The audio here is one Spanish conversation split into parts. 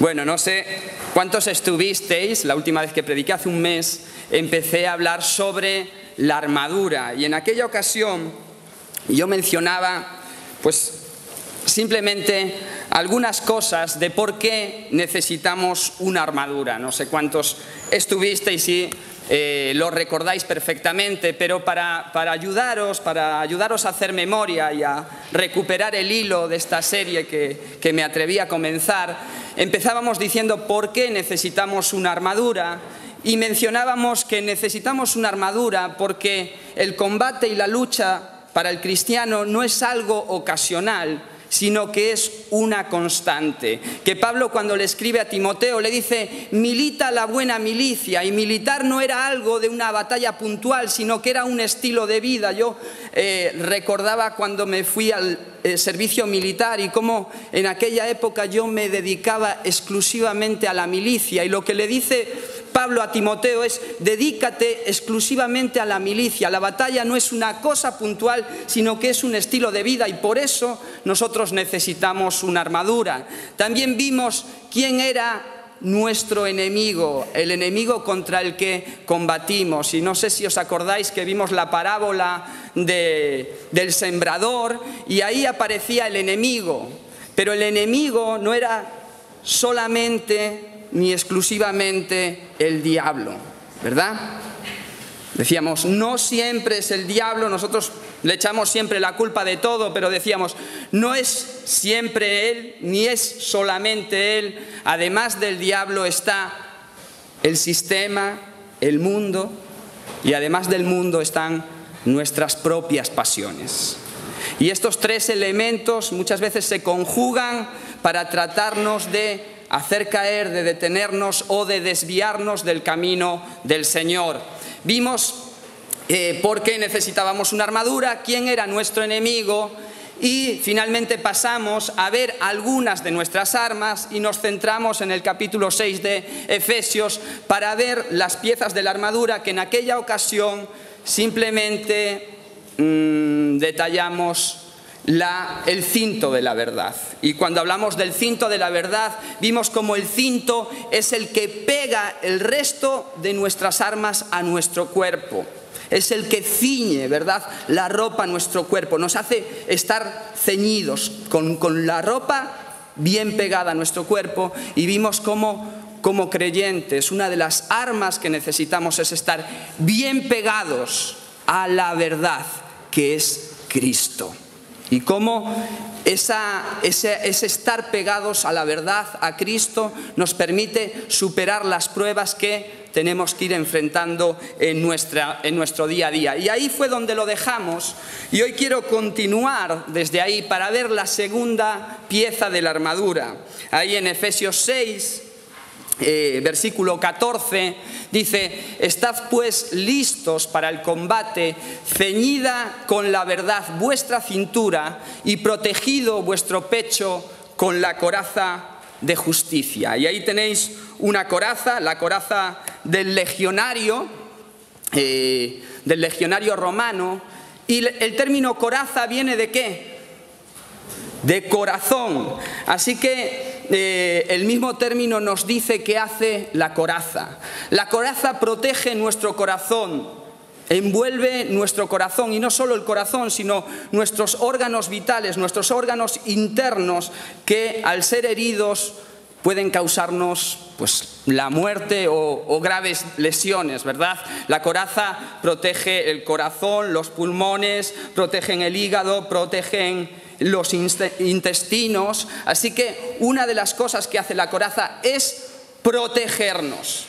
Bueno, no sé cuántos estuvisteis, la última vez que prediqué hace un mes, empecé a hablar sobre la armadura. Y en aquella ocasión yo mencionaba, pues, simplemente algunas cosas de por qué necesitamos una armadura. No sé cuántos estuvisteis y lo recordáis perfectamente, pero para ayudaros a hacer memoria y a recuperar el hilo de esta serie que me atreví a comenzar, empezábamos diciendo por qué necesitamos una armadura y mencionábamos que necesitamos una armadura porque el combate y la lucha para el cristiano no es algo ocasional, sino que es una constante. Que Pablo, cuando le escribe a Timoteo, le dice: milita la buena milicia. Y militar no era algo de una batalla puntual, sino que era un estilo de vida. Yo recordaba cuando me fui al servicio militar y cómo en aquella época yo me dedicaba exclusivamente a la milicia. Y lo que le dice Pablo a Timoteo es: dedícate exclusivamente a la milicia. La batalla no es una cosa puntual, sino que es un estilo de vida, y por eso nosotros necesitamos una armadura. También vimos quién era nuestro enemigo, el enemigo contra el que combatimos. Y no sé si os acordáis que vimos la parábola del sembrador, y ahí aparecía el enemigo. Pero el enemigo no era solamente ni exclusivamente el diablo, ¿verdad? Decíamos, no siempre es el diablo, nosotros le echamos siempre la culpa de todo, pero decíamos, no es siempre él, ni es solamente él. Además del diablo está el sistema, el mundo, y además del mundo están nuestras propias pasiones. Y estos tres elementos muchas veces se conjugan para tratarnos de hacer caer, de detenernos o de desviarnos del camino del Señor. Vimos por qué necesitábamos una armadura, quién era nuestro enemigo, y finalmente pasamos a ver algunas de nuestras armas y nos centramos en el capítulo 6 de Efesios para ver las piezas de la armadura que en aquella ocasión simplemente detallamos el cinto de la verdad. Y cuando hablamos del cinto de la verdad, vimos como el cinto es el que pega el resto de nuestras armas a nuestro cuerpo. Es el que ciñe, ¿verdad?, la ropa a nuestro cuerpo. Nos hace estar ceñidos con la ropa bien pegada a nuestro cuerpo. Y vimos como creyentes, una de las armas que necesitamos es estar bien pegados a la verdad, que es Cristo. Y cómo ese estar pegados a la verdad, a Cristo, nos permite superar las pruebas que tenemos que ir enfrentando en nuestro día a día. Y ahí fue donde lo dejamos, y hoy quiero continuar desde ahí para ver la segunda pieza de la armadura. Ahí en Efesios 6, versículo 14, dice: estad pues listos para el combate, ceñida con la verdad vuestra cintura y protegido vuestro pecho con la coraza de justicia. Y ahí tenéis una coraza, la coraza del legionario romano. Y el término coraza viene ¿de qué? De corazón. Así que el mismo término nos dice qué hace la coraza. La coraza protege nuestro corazón, envuelve nuestro corazón, y no solo el corazón, sino nuestros órganos vitales, nuestros órganos internos, que al ser heridos pueden causarnos pues la muerte o graves lesiones, ¿verdad? La coraza protege el corazón, los pulmones, protegen el hígado, protegen los intestinos. Así que una de las cosas que hace la coraza es protegernos,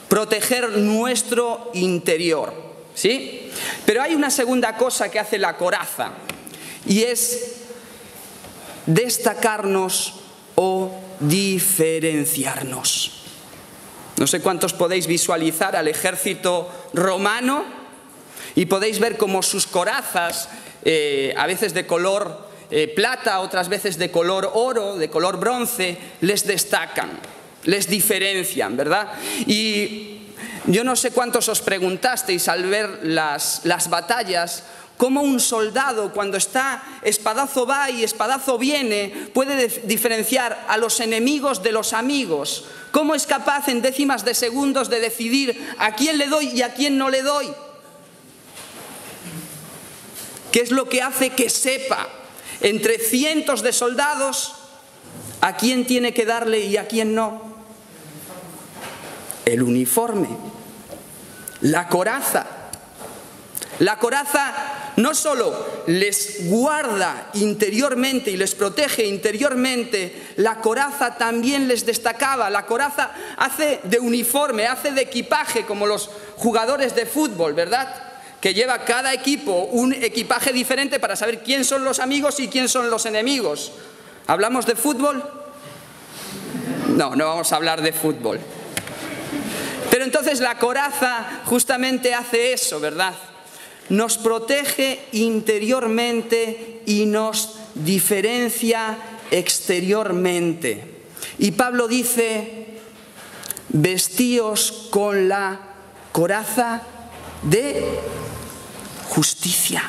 proteger nuestro interior, ¿sí? Pero hay una segunda cosa que hace la coraza, y es destacarnos o diferenciarnos. No sé cuántos podéis visualizar al ejército romano y podéis ver cómo sus corazas, a veces de color plata, otras veces de color oro, de color bronce, les destacan, les diferencian, ¿verdad? Y yo no sé cuántos os preguntasteis al ver las batallas, Cómo un soldado, cuando está espadazo va y espadazo viene, puede diferenciar a los enemigos de los amigos. Cómo es capaz en décimas de segundos de decidir a quién le doy y a quién no le doy. ¿Qué es lo que hace que sepa entre cientos de soldados a quién tiene que darle y a quién no? El uniforme, la coraza. La coraza no solo les guarda interiormente y les protege interiormente, la coraza también les destacaba. La coraza hace de uniforme, hace de equipaje, como los jugadores de fútbol, ¿verdad? Que lleva cada equipo un equipaje diferente para saber quién son los amigos y quién son los enemigos. ¿Hablamos de fútbol? No, no vamos a hablar de fútbol. Pero entonces la coraza justamente hace eso, ¿verdad? Nos protege interiormente y nos diferencia exteriormente. Y Pablo dice, vestíos con la coraza de justicia.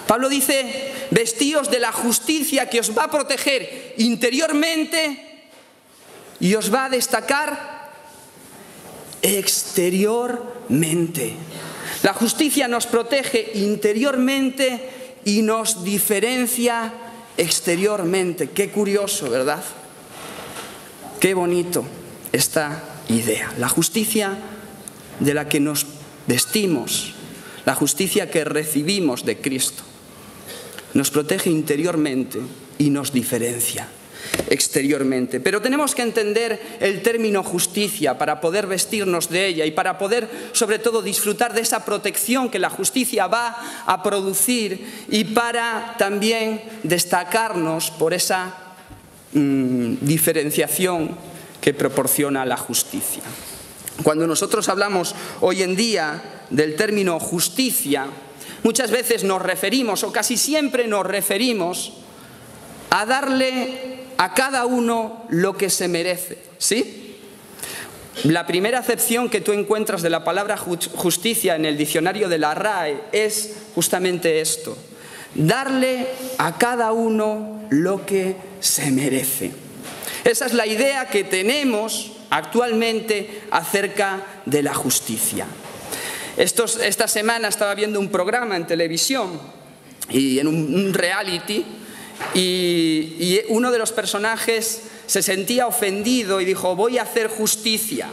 Pablo dice, vestíos de la justicia que os va a proteger interiormente y os va a destacar exteriormente. La justicia nos protege interiormente y nos diferencia exteriormente. Qué curioso, ¿verdad? Qué bonito esta idea. La justicia de la que nos vestimos, la justicia que recibimos de Cristo, nos protege interiormente y nos diferencia exteriormente. Pero tenemos que entender el término justicia para poder vestirnos de ella y para poder, sobre todo, disfrutar de esa protección que la justicia va a producir y para también destacarnos por esa diferenciación que proporciona la justicia. Cuando nosotros hablamos hoy en día del término justicia, muchas veces nos referimos, o casi siempre nos referimos, a darle a cada uno lo que se merece, ¿sí? La primera acepción que tú encuentras de la palabra justicia en el diccionario de la RAE es justamente esto: darle a cada uno lo que se merece. Esa es la idea que tenemos actualmente acerca de la justicia. Esta semana estaba viendo un programa en televisión y en un reality, y uno de los personajes se sentía ofendido y dijo: voy a hacer justicia.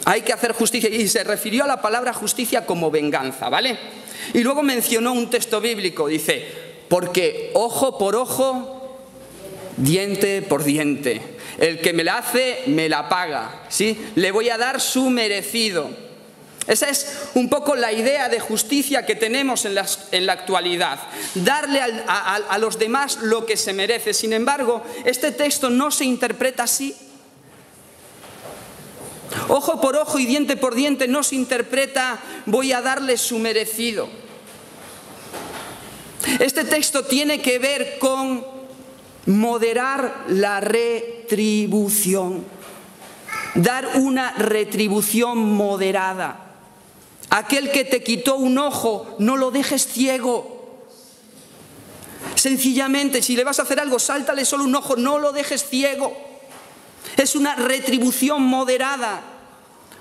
Hay que hacer justicia. Y se refirió a la palabra justicia como venganza, ¿vale? Y luego mencionó un texto bíblico. Dice: porque ojo por ojo, diente por diente. El que me la hace, me la paga, ¿sí? Le voy a dar su merecido. Esa es un poco la idea de justicia que tenemos en la actualidad. Darle a los demás lo que se merece. Sin embargo, este texto no se interpreta así. Ojo por ojo y diente por diente no se interpreta voy a darle su merecido. Este texto tiene que ver con moderar la retribución. Dar una retribución moderada. Aquel que te quitó un ojo, no lo dejes ciego. Sencillamente, si le vas a hacer algo, sáltale solo un ojo, no lo dejes ciego. Es una retribución moderada,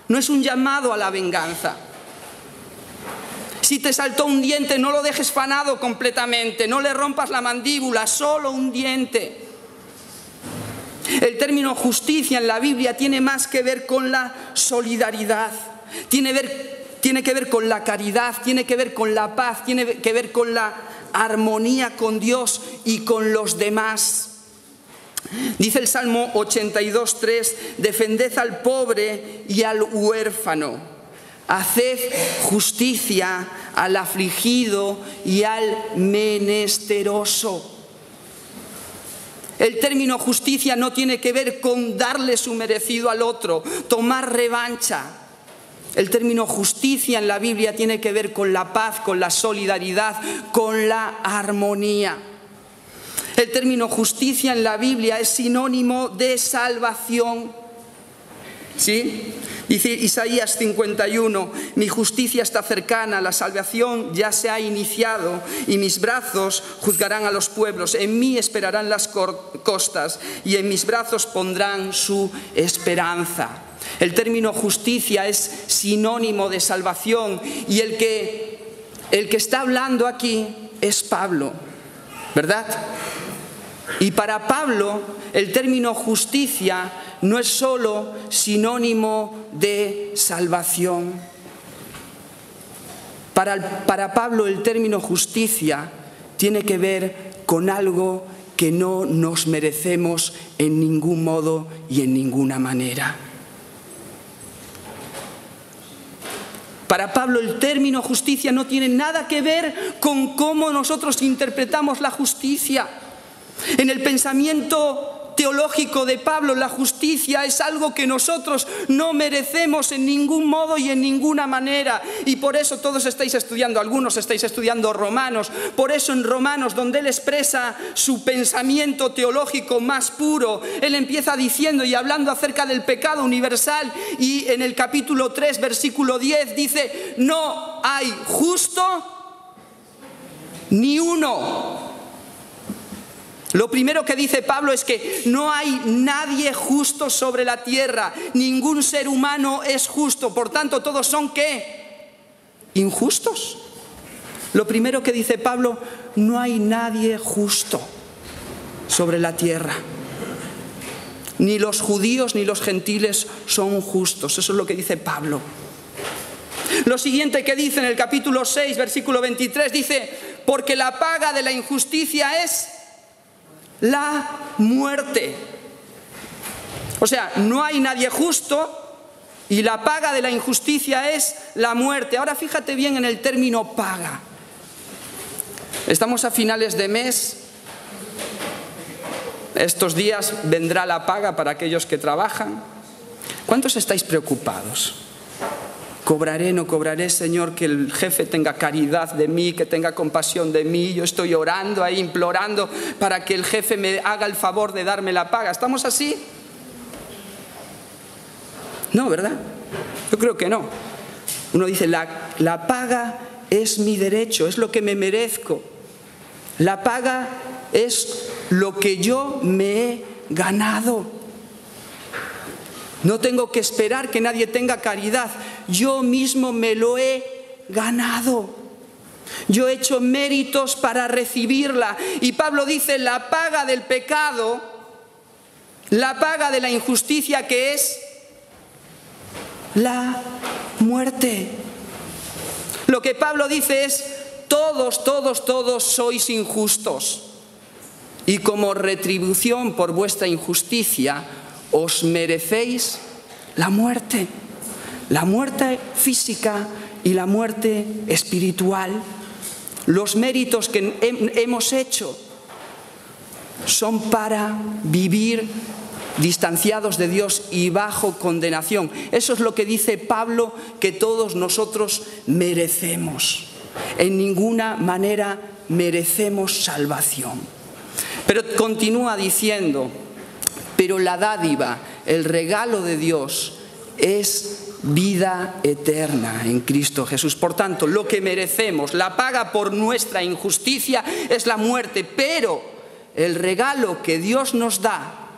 no es un llamado a la venganza. Si te saltó un diente, no lo dejes fanado completamente, no le rompas la mandíbula, solo un diente. El término justicia en la Biblia tiene más que ver con la solidaridad, tiene que ver con la caridad, tiene que ver con la paz, tiene que ver con la armonía con Dios y con los demás. Dice el Salmo 82:3, defended al pobre y al huérfano, haced justicia al afligido y al menesteroso. El término justicia no tiene que ver con darle su merecido al otro, tomar revancha. El término justicia en la Biblia tiene que ver con la paz, con la solidaridad, con la armonía. El término justicia en la Biblia es sinónimo de salvación. ¿Sí? Dice Isaías 51, mi justicia está cercana, la salvación ya se ha iniciado y mis brazos juzgarán a los pueblos. En mí esperarán las costas y en mis brazos pondrán su esperanza. El término justicia es sinónimo de salvación y el que está hablando aquí es Pablo, ¿verdad? Y para Pablo el término justicia no es solo sinónimo de salvación. Para Pablo el término justicia tiene que ver con algo que no nos merecemos en ningún modo y en ninguna manera. Para Pablo el término justicia no tiene nada que ver con cómo nosotros interpretamos la justicia. En el pensamiento teológico de Pablo, la justicia es algo que nosotros no merecemos en ningún modo y en ninguna manera. Y por eso todos estáis estudiando, algunos estáis estudiando Romanos. Por eso en Romanos, donde él expresa su pensamiento teológico más puro, él empieza diciendo y hablando acerca del pecado universal. Y en el capítulo 3, versículo 10, dice, no hay justo ni uno. Lo primero que dice Pablo es que no hay nadie justo sobre la tierra, ningún ser humano es justo, por tanto todos son ¿qué? Injustos. Lo primero que dice Pablo, no hay nadie justo sobre la tierra. Ni los judíos ni los gentiles son justos, eso es lo que dice Pablo. Lo siguiente que dice en el capítulo 6, versículo 23, dice, porque la paga de la injusticia es la muerte. O sea, no hay nadie justo y la paga de la injusticia es la muerte. Ahora fíjate bien en el término paga. Estamos a finales de mes. Estos días vendrá la paga para aquellos que trabajan. ¿Cuántos estáis preocupados? ¿Cobraré, no cobraré, Señor? Que el jefe tenga caridad de mí, que tenga compasión de mí. Yo estoy orando ahí, implorando para que el jefe me haga el favor de darme la paga. ¿Estamos así? No, ¿verdad? Yo creo que no. Uno dice, la paga es mi derecho, es lo que me merezco. La paga es lo que yo me he ganado. No tengo que esperar que nadie tenga caridad. Yo mismo me lo he ganado. Yo he hecho méritos para recibirla. Y Pablo dice, la paga del pecado, la paga de la injusticia, que es la muerte. Lo que Pablo dice es, todos sois injustos. Y como retribución por vuestra injusticia, os merecéis la muerte física y la muerte espiritual. Los méritos que hemos hecho son para vivir distanciados de Dios y bajo condenación. Eso es lo que dice Pablo que todos nosotros merecemos. En ninguna manera merecemos salvación. Pero continúa diciendo, pero la dádiva, el regalo de Dios es vida eterna en Cristo Jesús. Por tanto, lo que merecemos, la paga por nuestra injusticia es la muerte, pero el regalo que Dios nos da,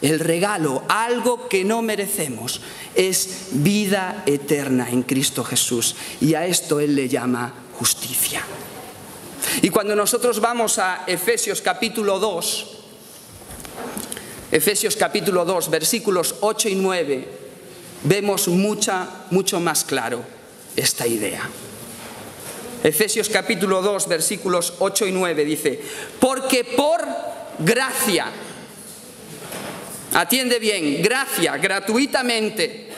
el regalo, algo que no merecemos, es vida eterna en Cristo Jesús. Y a esto Él le llama justicia. Y cuando nosotros vamos a Efesios capítulo 2, versículos 8 y 9, vemos mucho más claro esta idea. Efesios capítulo 2, versículos 8 y 9 dice, porque por gracia, atiende bien, gracia, gratuitamente,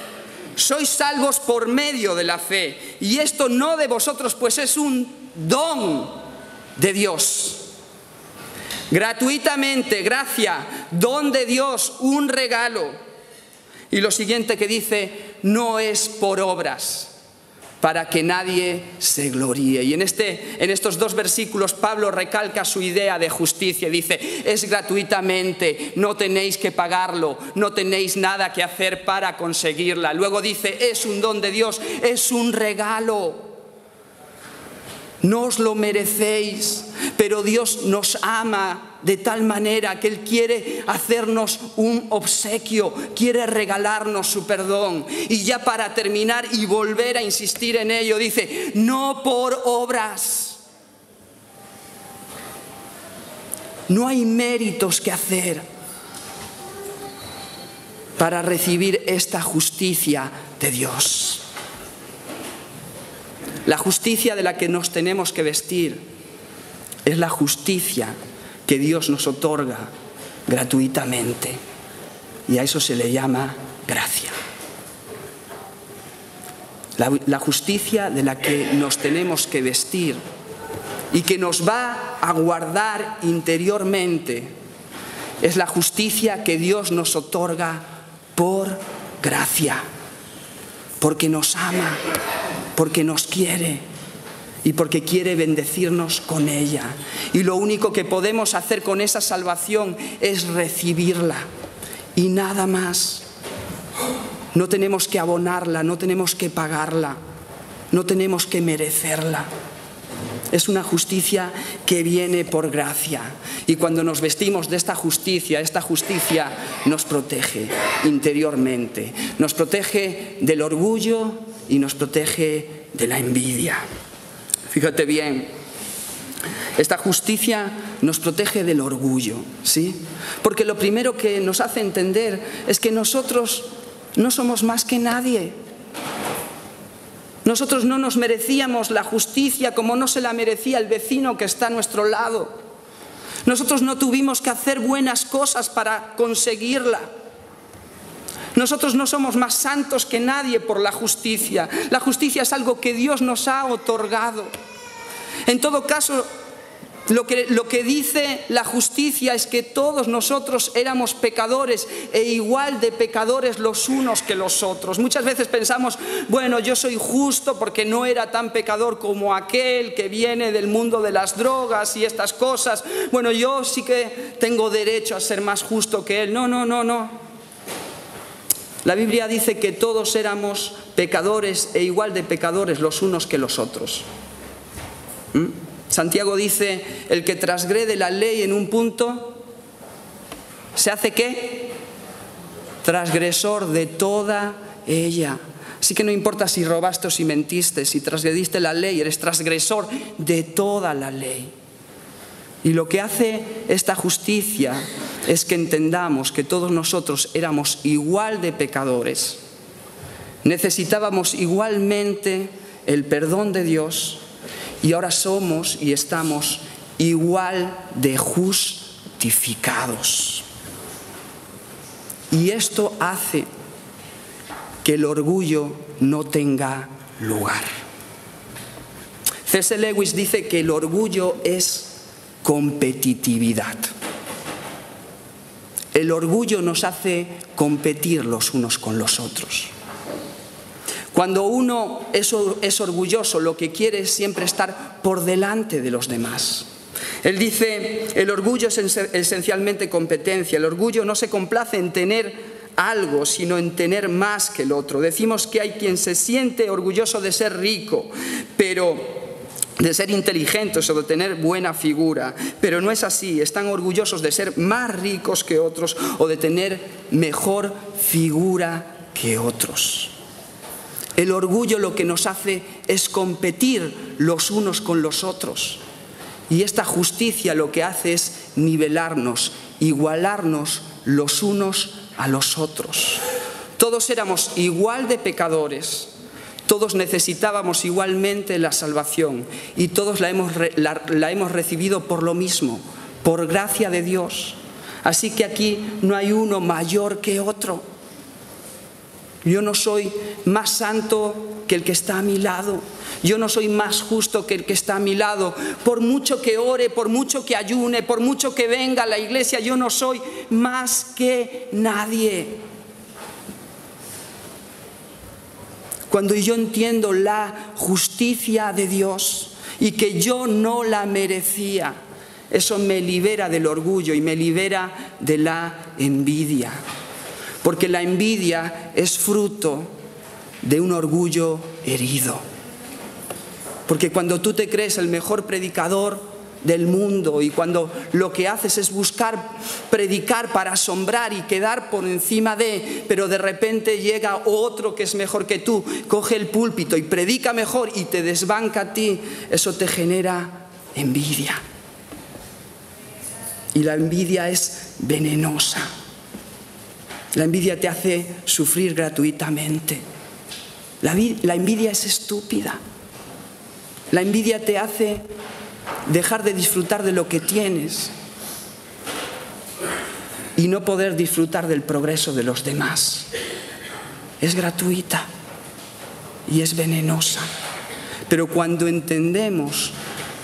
sois salvos por medio de la fe, y esto no de vosotros, pues es un don de Dios. Gratuitamente, gracia, don de Dios, un regalo. Y lo siguiente que dice, no es por obras, para que nadie se gloríe. Y en estos 2 versículos Pablo recalca su idea de justicia. Dice, es gratuitamente, no tenéis que pagarlo, no tenéis nada que hacer para conseguirla. Luego dice, es un don de Dios, es un regalo. No os lo merecéis, pero Dios nos ama de tal manera que Él quiere hacernos un obsequio, quiere regalarnos su perdón. Y ya para terminar y volver a insistir en ello, dice, no por obras. No hay méritos que hacer para recibir esta justicia de Dios. La justicia de la que nos tenemos que vestir es la justicia que Dios nos otorga gratuitamente. Y a eso se le llama gracia. La justicia de la que nos tenemos que vestir y que nos va a guardar interiormente es la justicia que Dios nos otorga por gracia, porque nos ama, porque nos quiere y porque quiere bendecirnos con ella. Y lo único que podemos hacer con esa salvación es recibirla y nada más. No tenemos que abonarla, no tenemos que pagarla, no tenemos que merecerla. Es una justicia que viene por gracia. Y cuando nos vestimos de esta justicia nos protege interiormente. Nos protege del orgullo y nos protege de la envidia. Fíjate bien, esta justicia nos protege del orgullo, ¿sí? Porque lo primero que nos hace entender es que nosotros no somos más que nadie. Nosotros no nos merecíamos la justicia como no se la merecía el vecino que está a nuestro lado. Nosotros no tuvimos que hacer buenas cosas para conseguirla. Nosotros no somos más santos que nadie por la justicia. La justicia es algo que Dios nos ha otorgado. En todo caso, lo que dice la justicia es que todos nosotros éramos pecadores e igual de pecadores los unos que los otros. Muchas veces pensamos, bueno, yo soy justo porque no era tan pecador como aquel que viene del mundo de las drogas y estas cosas. Bueno, yo sí que tengo derecho a ser más justo que él. No. La Biblia dice que todos éramos pecadores e igual de pecadores los unos que los otros. Santiago dice, el que transgrede la ley en un punto, ¿se hace qué? Transgresor de toda ella. Así que no importa si robaste o si mentiste, si transgrediste la ley, eres transgresor de toda la ley. Y lo que hace esta justicia es que entendamos que todos nosotros éramos igual de pecadores. Necesitábamos igualmente el perdón de Dios y ahora somos y estamos igual de justificados. Y esto hace que el orgullo no tenga lugar. C.S. Lewis dice que el orgullo es competitividad. El orgullo nos hace competir los unos con los otros. Cuando uno es orgulloso, lo que quiere es siempre estar por delante de los demás. Él dice, el orgullo es esencialmente competencia. El orgullo no se complace en tener algo, sino en tener más que el otro. Decimos que hay quien se siente orgulloso de ser rico, de ser inteligentes o de tener buena figura, pero no es así. Están orgullosos de ser más ricos que otros o de tener mejor figura que otros. El orgullo lo que nos hace es competir los unos con los otros. Y esta justicia lo que hace es nivelarnos, igualarnos los unos a los otros. Todos éramos igual de pecadores. Todos necesitábamos igualmente la salvación y todos la hemos recibido por lo mismo, por gracia de Dios. Así que aquí no hay uno mayor que otro. Yo no soy más santo que el que está a mi lado. Yo no soy más justo que el que está a mi lado. Por mucho que ore, por mucho que ayune, por mucho que venga a la iglesia, yo no soy más que nadie. cuando yo entiendo la justicia de Dios y que yo no la merecía, eso me libera del orgullo y me libera de la envidia. Porque la envidia es fruto de un orgullo herido. Porque cuando tú te crees el mejor predicador del mundo y cuando lo que haces es buscar predicar para asombrar y quedar por encima de, pero de repente llega otro que es mejor que tú, coge el púlpito y predica mejor y te desbanca a ti, eso te genera envidia. Y la envidia es venenosa. La envidia te hace sufrir gratuitamente. La envidia es estúpida. La envidia te hace dejar de disfrutar de lo que tienes y no poder disfrutar del progreso de los demás. Es gratuita y es venenosa. Pero cuando entendemos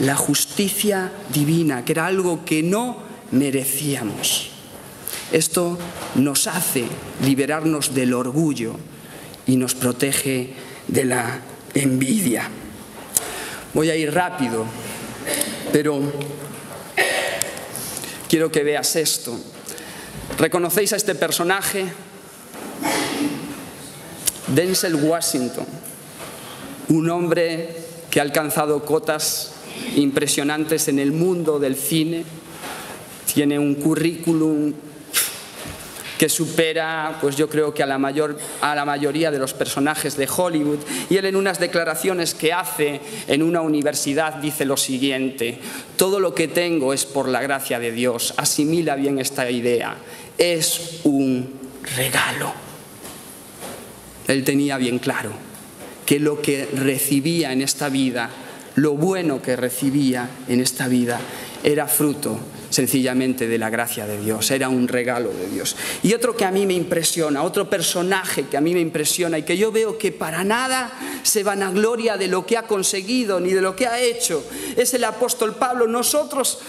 la justicia divina, que era algo que no merecíamos, esto nos hace liberarnos del orgullo y nos protege de la envidia. Voy a ir rápido, pero quiero que veas esto. ¿Reconocéis a este personaje? Denzel Washington, un hombre que ha alcanzado cotas impresionantes en el mundo del cine, tiene un currículum que supera, pues yo creo que a la mayoría de los personajes de Hollywood. Y él en unas declaraciones que hace en una universidad dice lo siguiente: todo lo que tengo es por la gracia de Dios. Asimila bien esta idea, es un regalo. Él tenía bien claro que lo que recibía en esta vida, lo bueno que recibía en esta vida, era fruto sencillamente de la gracia de Dios, era un regalo de Dios. Y otro que a mí me impresiona, otro personaje que a mí me impresiona y que yo veo que para nada se vanagloria de lo que ha conseguido ni de lo que ha hecho, es el apóstol Pablo. Nosotros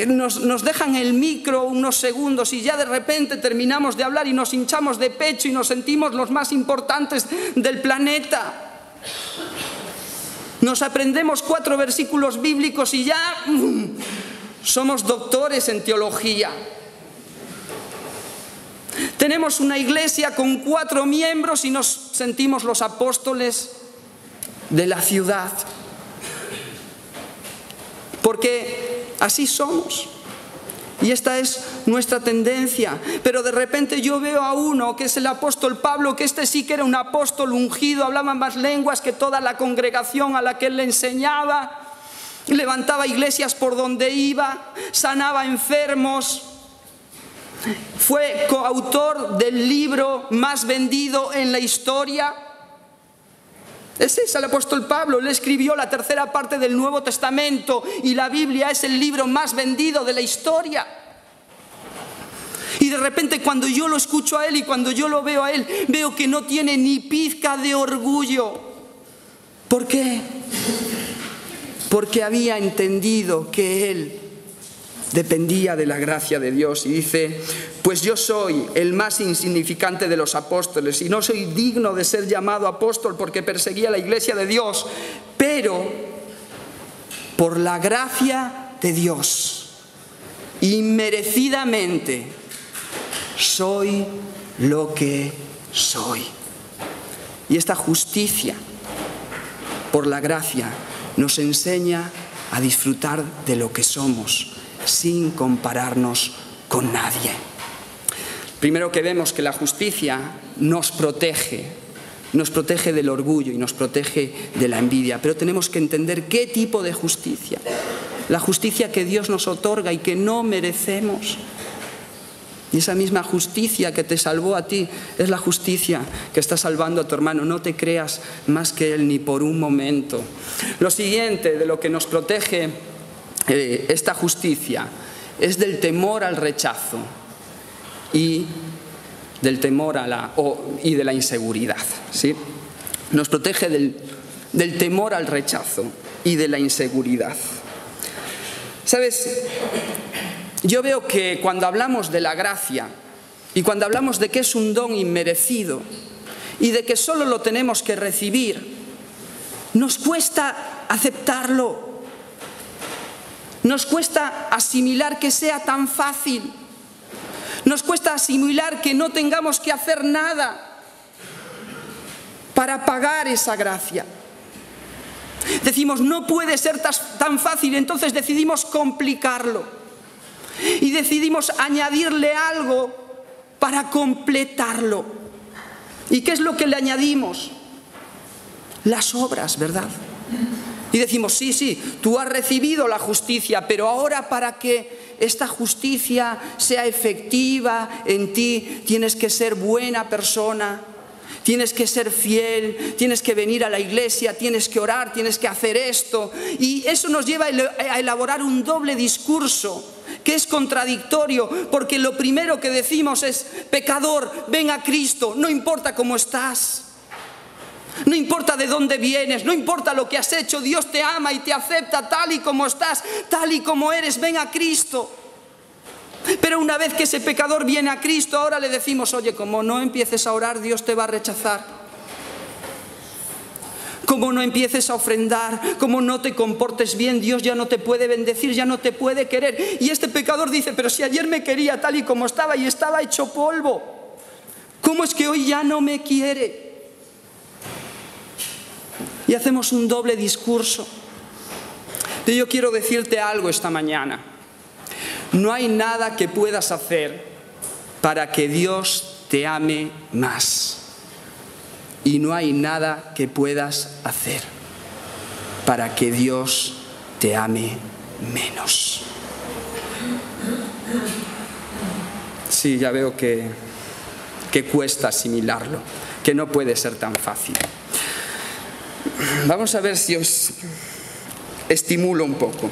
nos dejan el micro unos segundos y ya de repente terminamos de hablar y nos hinchamos de pecho y nos sentimos los más importantes del planeta. Nos aprendemos 4 versículos bíblicos y ya somos doctores en teología. Tenemos una iglesia con 4 miembros y nos sentimos los apóstoles de la ciudad. Porque así somos. Y esta es nuestra tendencia. Pero de repente yo veo a uno que es el apóstol Pablo, que este sí que era un apóstol ungido, hablaba más lenguas que toda la congregación a la que él le enseñaba. Levantaba iglesias por donde iba, sanaba enfermos. Fue coautor del libro más vendido en la historia. Ese es el apóstol Pablo. Él escribió la 3ª parte del Nuevo Testamento y la Biblia es el libro más vendido de la historia. Y de repente cuando yo lo escucho a él y cuando yo lo veo a él, veo que no tiene ni pizca de orgullo. ¿Por qué? Porque había entendido que él dependía de la gracia de Dios. Y dice: pues yo soy el más insignificante de los apóstoles y no soy digno de ser llamado apóstol porque perseguía la iglesia de Dios, pero por la gracia de Dios, inmerecidamente, soy lo que soy. Y esta justicia por la gracia nos enseña a disfrutar de lo que somos sin compararnos con nadie. Primero que vemos que la justicia nos protege del orgullo y nos protege de la envidia, pero tenemos que entender qué tipo de justicia. La justicia que Dios nos otorga y que no merecemos. Y esa misma justicia que te salvó a ti es la justicia que está salvando a tu hermano. No te creas más que él ni por un momento. Lo siguiente de lo que nos protege esta justicia es del temor al rechazo y del temor y de la inseguridad, ¿sí? Nos protege del temor al rechazo y de la inseguridad. ¿Sabes? Yo veo que cuando hablamos de la gracia y cuando hablamos de que es un don inmerecido y de que solo lo tenemos que recibir, nos cuesta aceptarlo. Nos cuesta asimilar que sea tan fácil. Nos cuesta asimilar que no tengamos que hacer nada para pagar esa gracia. Decimos, no puede ser tan fácil, entonces decidimos complicarlo. Y decidimos añadirle algo para completarlo. ¿Y qué es lo que le añadimos? Las obras, ¿verdad? Y decimos, sí, tú has recibido la justicia, pero ahora para que esta justicia sea efectiva en ti, tienes que ser buena persona, tienes que ser fiel, tienes que venir a la iglesia, tienes que orar, tienes que hacer esto. Y eso nos lleva a elaborar un doble discurso que es contradictorio, porque lo primero que decimos es, pecador, ven a Cristo, no importa cómo estás. No importa de dónde vienes, no importa lo que has hecho, Dios te ama y te acepta tal y como estás, tal y como eres, ven a Cristo. Pero una vez que ese pecador viene a Cristo, ahora le decimos, oye, como no empieces a orar, Dios te va a rechazar. Como no empieces a ofrendar, como no te comportes bien, Dios ya no te puede bendecir, ya no te puede querer. Y este pecador dice, pero si ayer me quería tal y como estaba y estaba hecho polvo, ¿cómo es que hoy ya no me quiere? Y hacemos un doble discurso. Pero yo quiero decirte algo esta mañana. No hay nada que puedas hacer para que Dios te ame más. Y no hay nada que puedas hacer para que Dios te ame menos. Sí, ya veo que cuesta asimilarlo, que no puede ser tan fácil. Vamos a ver si os estimulo un poco.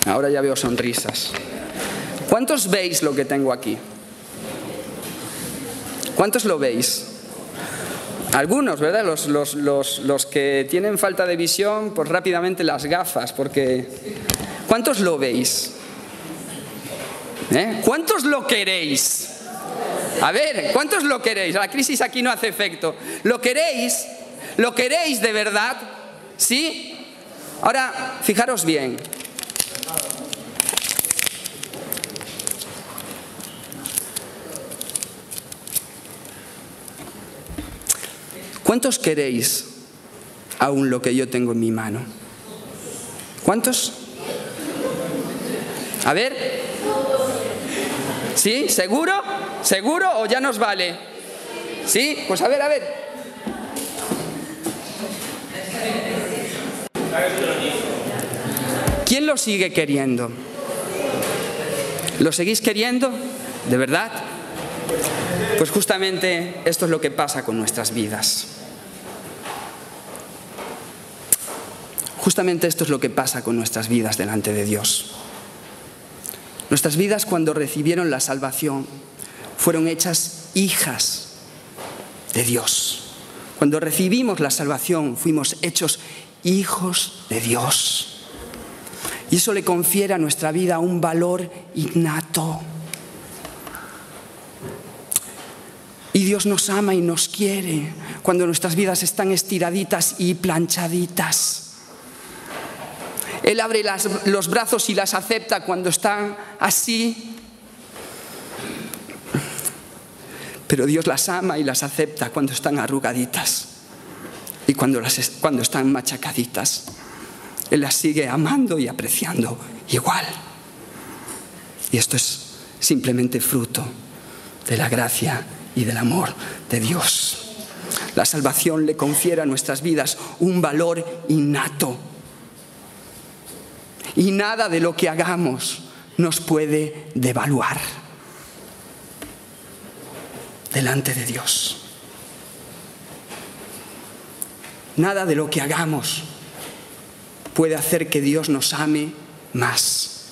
Ahora ya veo sonrisas. ¿Cuántos veis lo que tengo aquí? ¿Cuántos lo veis? Algunos, ¿verdad? Los que tienen falta de visión, pues rápidamente las gafas, porque... ¿Cuántos lo veis? ¿Cuántos lo queréis? A ver, ¿cuántos lo queréis? La crisis aquí no hace efecto. ¿Lo queréis? ¿Lo queréis de verdad? ¿Sí? Ahora, fijaros bien. ¿Cuántos queréis aún lo que yo tengo en mi mano? ¿Cuántos? A ver. ¿Sí? ¿Seguro? ¿Seguro o ya nos vale? ¿Sí? Pues a ver. ¿Quién lo sigue queriendo? ¿Lo seguís queriendo? ¿De verdad? Pues justamente esto es lo que pasa con nuestras vidas. Justamente esto es lo que pasa con nuestras vidas delante de Dios. Nuestras vidas, cuando recibieron la salvación, fueron hechas hijas de Dios. Cuando recibimos la salvación, fuimos hechos hijos de Dios. Y eso le confiere a nuestra vida un valor innato. Y Dios nos ama y nos quiere cuando nuestras vidas están estiraditas y planchaditas. Él abre los brazos y las acepta cuando están así. Pero Dios las ama y las acepta cuando están arrugaditas y cuando están machacaditas. Él las sigue amando y apreciando igual. Y esto es simplemente fruto de la gracia y del amor de Dios. La salvación le confiere a nuestras vidas un valor innato. Y nada de lo que hagamos nos puede devaluar delante de Dios. Nada de lo que hagamos puede hacer que Dios nos ame más.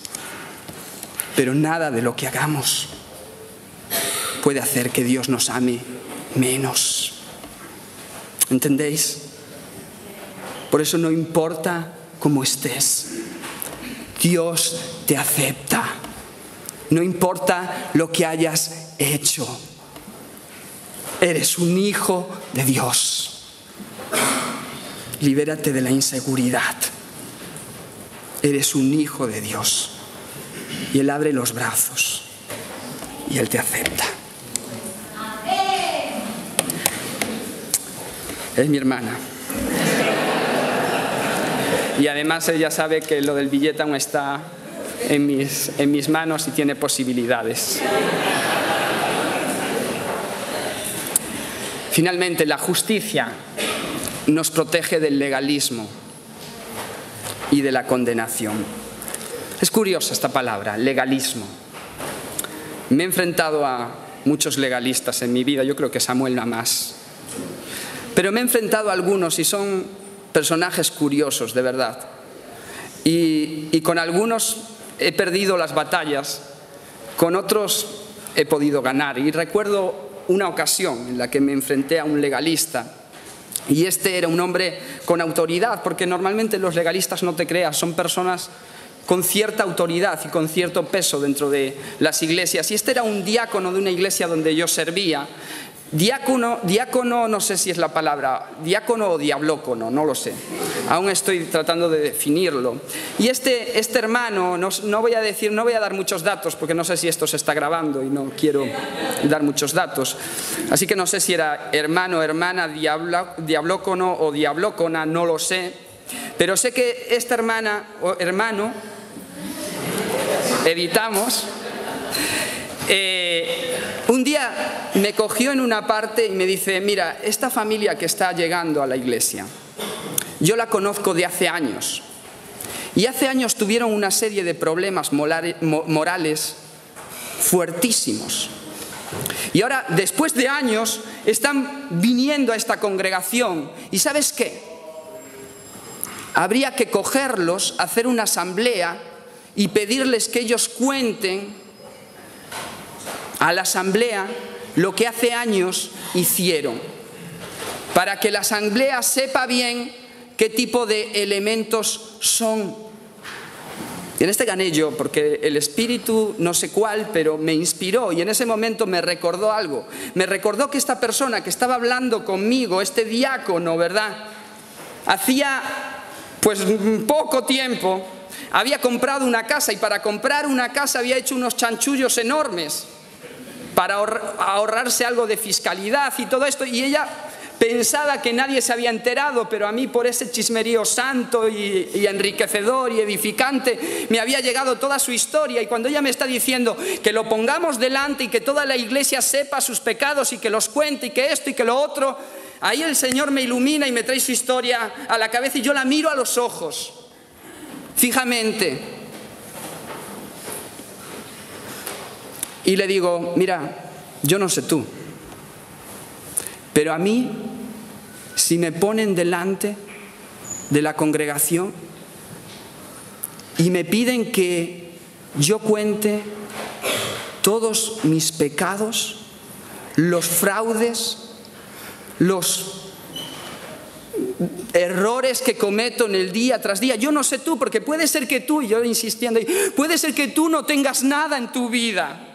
Pero nada de lo que hagamos puede hacer que Dios nos ame menos. ¿Entendéis? Por eso no importa cómo estés. Dios te acepta. No importa lo que hayas hecho. Eres un hijo de Dios. Libérate de la inseguridad. Eres un hijo de Dios. Y Él abre los brazos. Y Él te acepta. Es mi hermana. Y además ella sabe que lo del billete aún está en mis manos y tiene posibilidades. Finalmente, la justicia nos protege del legalismo y de la condenación. Es curiosa esta palabra, legalismo. Me he enfrentado a muchos legalistas en mi vida, yo creo que Samuel nada más. Pero me he enfrentado a algunos y son personajes curiosos, de verdad. Y con algunos he perdido las batallas, con otros he podido ganar. Y recuerdo una ocasión en la que me enfrenté a un legalista. Y este era un hombre con autoridad, porque normalmente los legalistas, no te creas, son personas con cierta autoridad y con cierto peso dentro de las iglesias. Y este era un diácono de una iglesia donde yo servía. Diácono, no sé si es la palabra, diácono o diablócono, no lo sé. Aún estoy tratando de definirlo. Y este hermano, no voy a dar muchos datos, porque no sé si esto se está grabando y no quiero dar muchos datos. Así que no sé si era hermano, hermana, diablócono o diablócona, no lo sé. Pero sé que esta hermana o hermano, evitamos... un día me cogió en una parte y me dice: mira, esta familia que está llegando a la iglesia, yo la conozco de hace años. Y hace años tuvieron una serie de problemas morales fuertísimos. Y ahora, después de años, están viniendo a esta congregación. ¿Y sabes qué? Habría que cogerlos, hacer una asamblea y pedirles que ellos cuenten a la asamblea lo que hace años hicieron, para que la asamblea sepa bien qué tipo de elementos son. Y en este gané yo, porque el espíritu, no sé cuál, pero me inspiró, y en ese momento me recordó algo. Me recordó que esta persona que estaba hablando conmigo, este diácono, ¿verdad?, hacía pues poco tiempo había comprado una casa, y para comprar una casa había hecho unos chanchullos enormes para ahorrarse algo de fiscalidad y todo esto, y ella pensaba que nadie se había enterado, pero a mí, por ese chismerío santo y enriquecedor y edificante, me había llegado toda su historia. Y cuando ella me está diciendo que lo pongamos delante y que toda la iglesia sepa sus pecados y que los cuente y que esto y que lo otro, ahí el Señor me ilumina y me trae su historia a la cabeza, y yo la miro a los ojos fijamente y le digo: mira, yo no sé tú, pero a mí, si me ponen delante de la congregación y me piden que yo cuente todos mis pecados, los fraudes, los errores que cometo en el día tras día, yo no sé tú, porque puede ser que tú, y yo insistiendo, puede ser que tú no tengas nada en tu vida.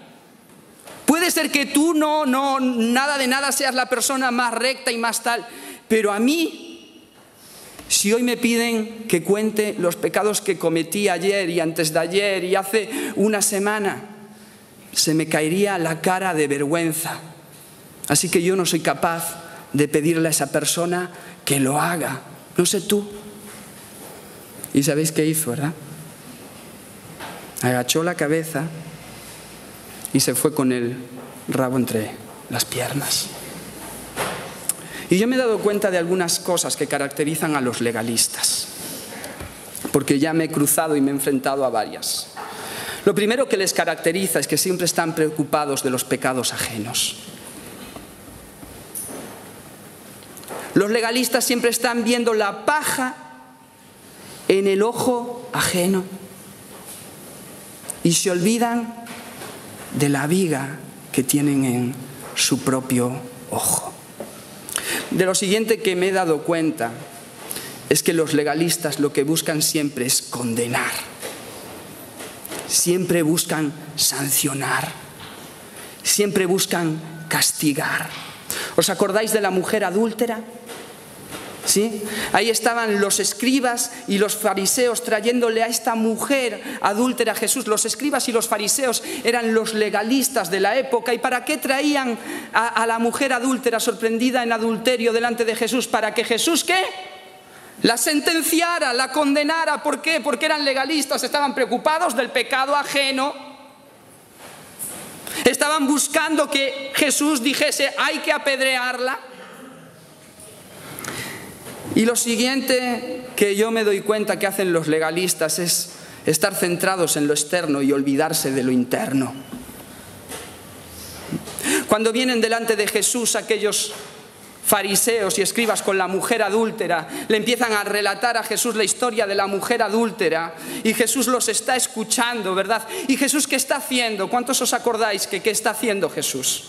Puede ser que tú nada de nada seas la persona más recta y más tal, pero a mí, si hoy me piden que cuente los pecados que cometí ayer y antes de ayer y hace una semana, se me caería la cara de vergüenza. Así que yo no soy capaz de pedirle a esa persona que lo haga. No sé tú. ¿Y sabéis qué hizo, verdad? Agachó la cabeza y se fue con el rabo entre las piernas. Y yo me he dado cuenta de algunas cosas que caracterizan a los legalistas, porque ya me he cruzado y me he enfrentado a varias. Lo primero que les caracteriza es que siempre están preocupados de los pecados ajenos. Los legalistas siempre están viendo la paja en el ojo ajeno y se olvidan de la viga que tienen en su propio ojo. De lo siguiente que me he dado cuenta es que los legalistas lo que buscan siempre es condenar. siempre buscan sancionar, siempre buscan castigar. ¿Os acordáis de la mujer adúltera? ¿Sí? Ahí estaban los escribas y los fariseos trayéndole a esta mujer adúltera a Jesús. Los escribas y los fariseos eran los legalistas de la época. ¿Y para qué traían a la mujer adúltera sorprendida en adulterio delante de Jesús? ¿Para que Jesús qué? La sentenciara, la condenara. ¿Por qué? Porque eran legalistas, estaban preocupados del pecado ajeno. Estaban buscando que Jesús dijese, hay que apedrearla. Y lo siguiente que yo me doy cuenta que hacen los legalistas es estar centrados en lo externo y olvidarse de lo interno. Cuando vienen delante de Jesús aquellos fariseos y escribas con la mujer adúltera, le empiezan a relatar a Jesús la historia de la mujer adúltera y Jesús los está escuchando, ¿verdad? ¿Y Jesús qué está haciendo? ¿Cuántos os acordáis que qué está haciendo Jesús?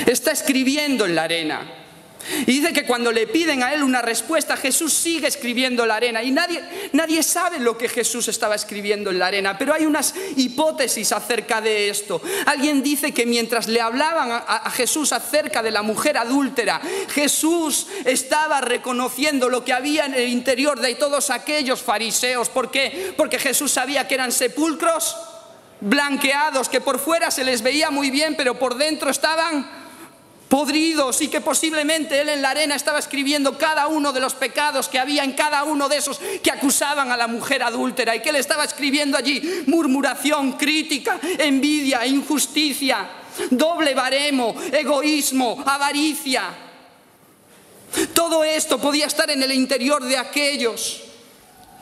Está escribiendo en la arena. Y dice que cuando le piden a él una respuesta, Jesús sigue escribiendo en la arena. Y nadie sabe lo que Jesús estaba escribiendo en la arena, pero hay unas hipótesis acerca de esto. Alguien dice que mientras le hablaban a Jesús acerca de la mujer adúltera, Jesús estaba reconociendo lo que había en el interior de todos aquellos fariseos. ¿Por qué? Porque Jesús sabía que eran sepulcros blanqueados, que por fuera se les veía muy bien, pero por dentro estaban podridos, y que posiblemente él en la arena estaba escribiendo cada uno de los pecados que había en cada uno de esos que acusaban a la mujer adúltera, y que él estaba escribiendo allí murmuración, crítica, envidia, injusticia, doble baremo, egoísmo, avaricia. Todo esto podía estar en el interior de aquellos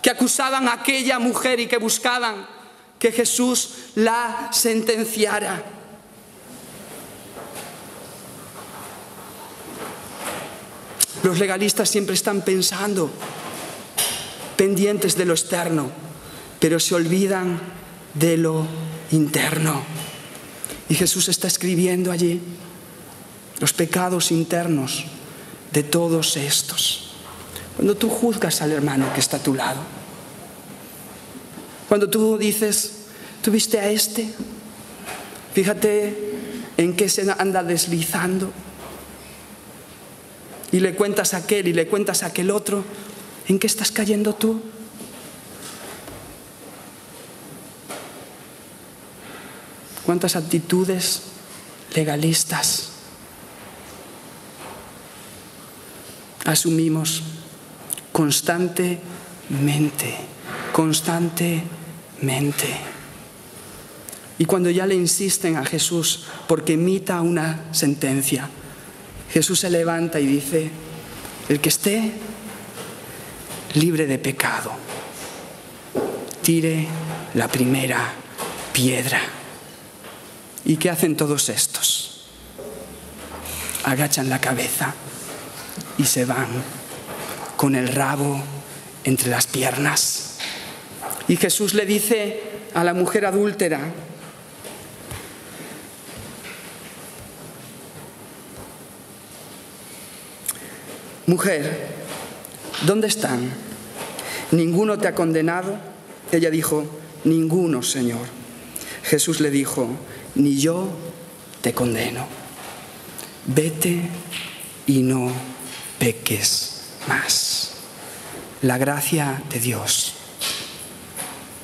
que acusaban a aquella mujer y que buscaban que Jesús la sentenciara. Los legalistas siempre están pensando, pendientes de lo externo, pero se olvidan de lo interno. Y Jesús está escribiendo allí los pecados internos de todos estos. Cuando tú juzgas al hermano que está a tu lado, cuando tú dices, ¿tú viste a este? Fíjate en qué se anda deslizando. Y le cuentas a aquel y le cuentas a aquel otro, ¿en qué estás cayendo tú? ¿Cuántas actitudes legalistas asumimos constantemente? Y cuando ya le insisten a Jesús porque emita una sentencia, Jesús se levanta y dice, el que esté libre de pecado, tire la primera piedra. ¿Y qué hacen todos estos? Agachan la cabeza y se van con el rabo entre las piernas. Y Jesús le dice a la mujer adúltera, mujer, ¿dónde están? ¿Ninguno te ha condenado? Ella dijo, ninguno, Señor. Jesús le dijo, ni yo te condeno. Vete y no peques más. La gracia de Dios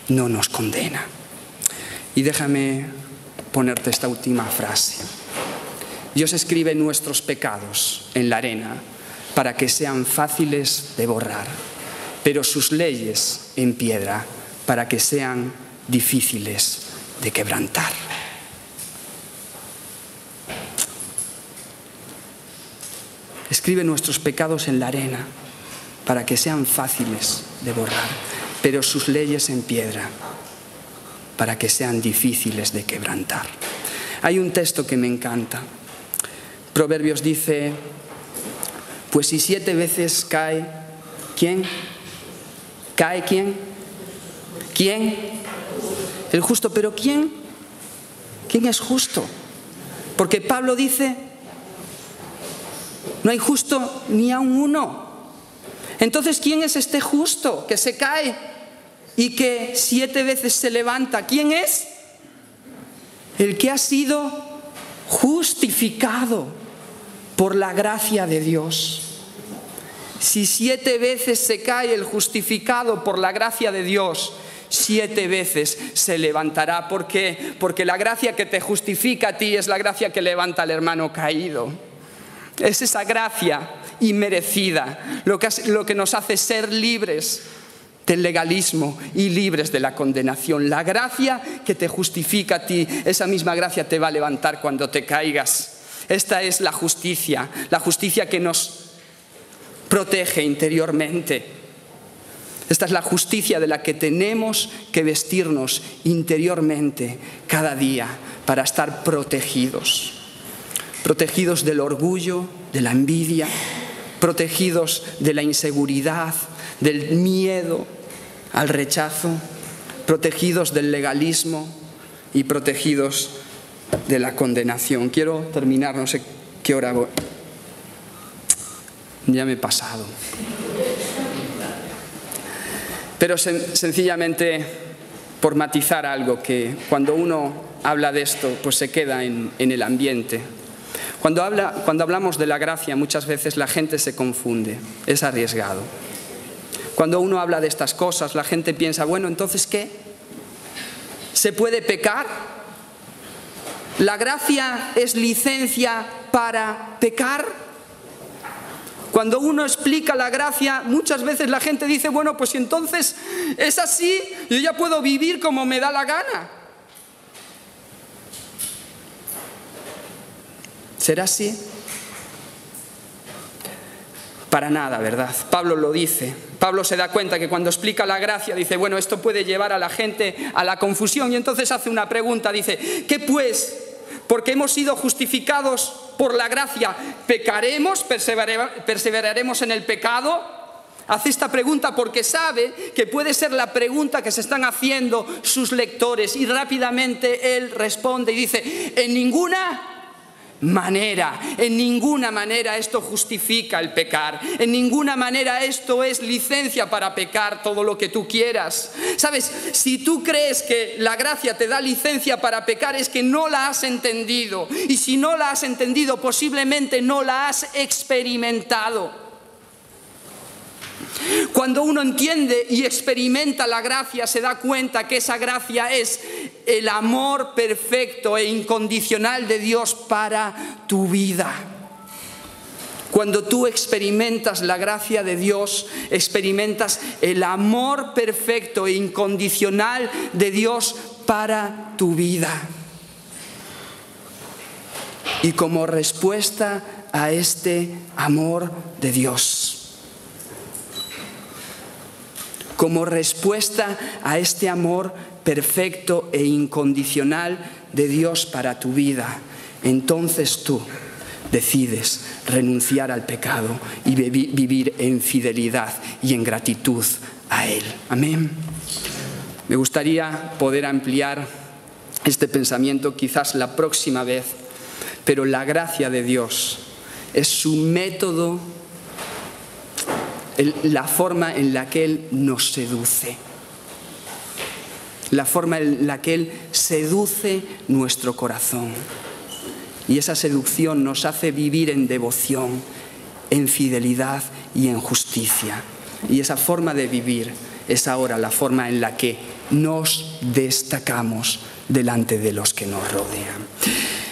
no nos condena. Y déjame ponerte esta última frase. Dios escribe nuestros pecados en la arena para que sean fáciles de borrar, pero sus leyes en piedra para que sean difíciles de quebrantar. Escribe nuestros pecados en la arena para que sean fáciles de borrar, pero sus leyes en piedra para que sean difíciles de quebrantar. Hay un texto que me encanta. Proverbios dice, pues si 7 veces cae, ¿quién? ¿Cae quién? ¿Quién? El justo. ¿Pero quién? ¿Quién es justo? Porque Pablo dice, no hay justo ni a un uno. Entonces, ¿quién es este justo que se cae y que 7 veces se levanta. ¿Quién es? El que ha sido justificado por la gracia de Dios. Si 7 veces se cae el justificado por la gracia de Dios, 7 veces se levantará. ¿Por qué? Porque la gracia que te justifica a ti es la gracia que levanta al hermano caído. Es esa gracia inmerecida lo que nos hace ser libres del legalismo y libres de la condenación. La gracia que te justifica a ti, esa misma gracia te va a levantar cuando te caigas. Esta es la justicia que nos protege interiormente. Esta es la justicia de la que tenemos que vestirnos interiormente cada día para estar protegidos. Protegidos del orgullo, de la envidia, protegidos de la inseguridad, del miedo al rechazo, protegidos del legalismo y protegidos de la condenación. Quiero terminar, no sé qué hora voy. Ya me he pasado. Pero sencillamente por matizar algo que cuando uno habla de esto, pues se queda en el ambiente. Cuando hablamos de la gracia, muchas veces la gente se confunde, es arriesgado. Cuando uno habla de estas cosas, la gente piensa, bueno, ¿entonces qué? ¿Se puede pecar? ¿La gracia es licencia para pecar? Cuando uno explica la gracia, muchas veces la gente dice, bueno, pues si entonces es así, yo ya puedo vivir como me da la gana. ¿Será así? Para nada, ¿verdad? Pablo lo dice. Pablo se da cuenta que cuando explica la gracia, dice, bueno, esto puede llevar a la gente a la confusión. Y entonces hace una pregunta, dice, ¿qué pues? Porque hemos sido justificados por la gracia, ¿pecaremos? ¿Perseveraremos en el pecado? Hace esta pregunta porque sabe que puede ser la pregunta que se están haciendo sus lectores. Y rápidamente él responde y dice, en ninguna manera esto justifica el pecar. En ninguna manera esto es licencia para pecar todo lo que tú quieras. ¿Sabes? Si tú crees que la gracia te da licencia para pecar es que no la has entendido. Y si no la has entendido, posiblemente no la has experimentado. Cuando uno entiende y experimenta la gracia, se da cuenta que esa gracia es el amor perfecto e incondicional de Dios para tu vida. Cuando tú experimentas la gracia de Dios, experimentas el amor perfecto e incondicional de Dios para tu vida. Y como respuesta a este amor de Dios, como respuesta a este amor perfecto e incondicional de Dios para tu vida, entonces tú decides renunciar al pecado y vivir en fidelidad y en gratitud a Él. Amén. Me gustaría poder ampliar este pensamiento quizás la próxima vez, pero la gracia de Dios es su método, la forma en la que Él nos seduce, la forma en la que Él seduce nuestro corazón. Y esa seducción nos hace vivir en devoción, en fidelidad y en justicia. Y esa forma de vivir es ahora la forma en la que nos destacamos delante de los que nos rodean.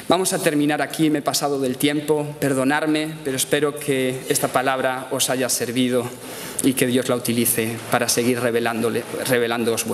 Vamos a terminar aquí, me he pasado del tiempo, perdonadme, pero espero que esta palabra os haya servido y que Dios la utilice para seguir revelándoos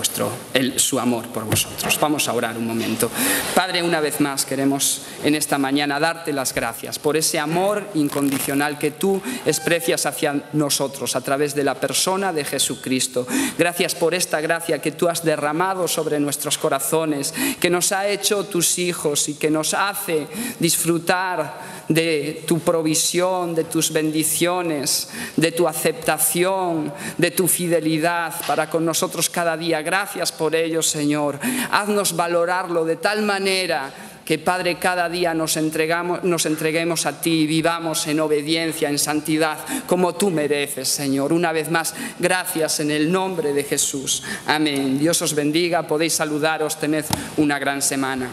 su amor por vosotros. Vamos a orar un momento. Padre, una vez más queremos en esta mañana darte las gracias por ese amor incondicional que tú expresas hacia nosotros a través de la persona de Jesucristo. Gracias por esta gracia que tú has derramado sobre nuestros corazones, que nos ha hecho tus hijos y que nos hace disfrutar de tu provisión, de tus bendiciones, de tu aceptación, de tu fidelidad para con nosotros cada día. Gracias por ello, Señor. Haznos valorarlo de tal manera que Padre, cada día nos entreguemos a ti y vivamos en obediencia, en santidad, como tú mereces, Señor. Una vez más, gracias en el nombre de Jesús. Amén. Dios os bendiga, podéis saludaros, tened una gran semana.